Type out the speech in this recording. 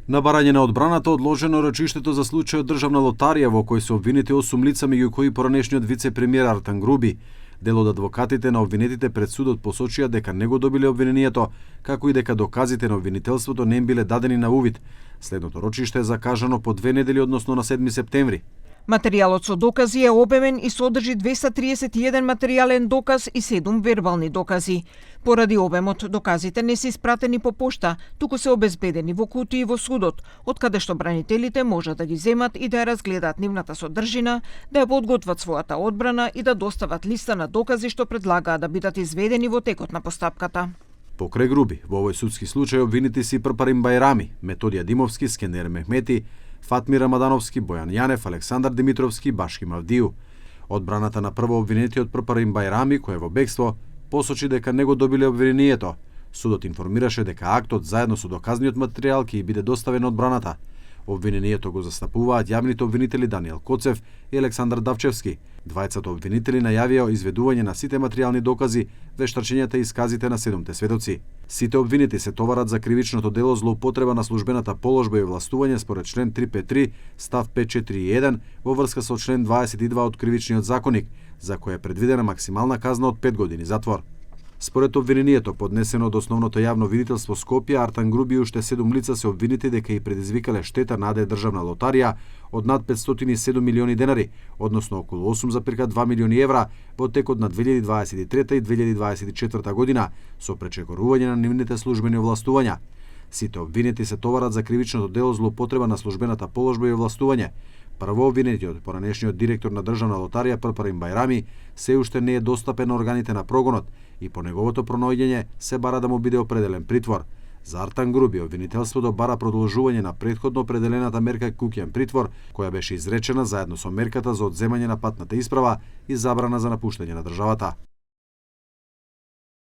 На барање на одбраната одложено речиштето за случајот државна лотарија во кој се обвинети 8 лица, меѓу кои поранешниот вице-премиер Артан Груби. Дел од адвокатите на обвинетите пред судот посочија дека не го добиле обвинението, како и дека доказите на обвинителството не им биле дадени на увид. Следното рочиште е закажано по 2 недели, односно на 7 септември. Материјалот со докази е обемен и содржи 231 материјален доказ и 7 вербални докази. Поради обемот, доказите не се испратени по пошта, туку се обезбедени во кутии во судот, од каде што бранителите можат да ги земат и да ја разгледаат нивната содржина, да ја подготват својата одбрана и да достават листа на докази што предлагаат да бидат изведени во текот на постапката. Покрај Груби, во овој судски случај обвинети си Прпарин Бајрами, Методија Димовски, Скендер Мехмети, Фатмир Рамадановски, Бојан Јанев, Александар Димитровски, Башки Мавдију. Одбраната на прво обвинетиот Прпарин Бајрами, кој е во бегство, посочи дека не го добиле обвинението. Судот информираше дека актот заедно со доказниот материјал ќе биде доставен одбраната. Обвинението го застапуваат јавните обвинители Даниел Коцев и Александар Давчевски. Двајцата обвинители најавија изведување на сите материјални докази, вештачењата и исказите на 7 сведоци. Сите обвинети се товарат за кривичното дело злоупотреба на службената положба и властување според член 353 став 541 во врска со член 22 од Кривичниот законник, за кој е предвидена максимална казна од 5 години затвор. Според обвинението поднесено од основното јавно видителство Скопје, Артан Груби и уште 7 лица се обвинети дека и предизвикале штета на АД државна лотарија од над 507 милиони денари, односно околу 8,2 милиони евра во текот на 2023 и 2024 година, со пречекорување на нивните службени овластувања. Сите обвинети се товарат за кривичното дело злоупотреба на службената положба и овластување. Прво обвинетиот, поранешниот директор на државна лотарија Прпарин Бајрами, се уште не е достапен на органите на прогонот и по неговото пронаоѓање се бара да му биде определен притвор. За Артан Груби, обвинителството бара продолжување на претходно определената мерка куќен притвор, која беше изречена заедно со мерката за одземање на патната исправа и забрана за напуштање на државата.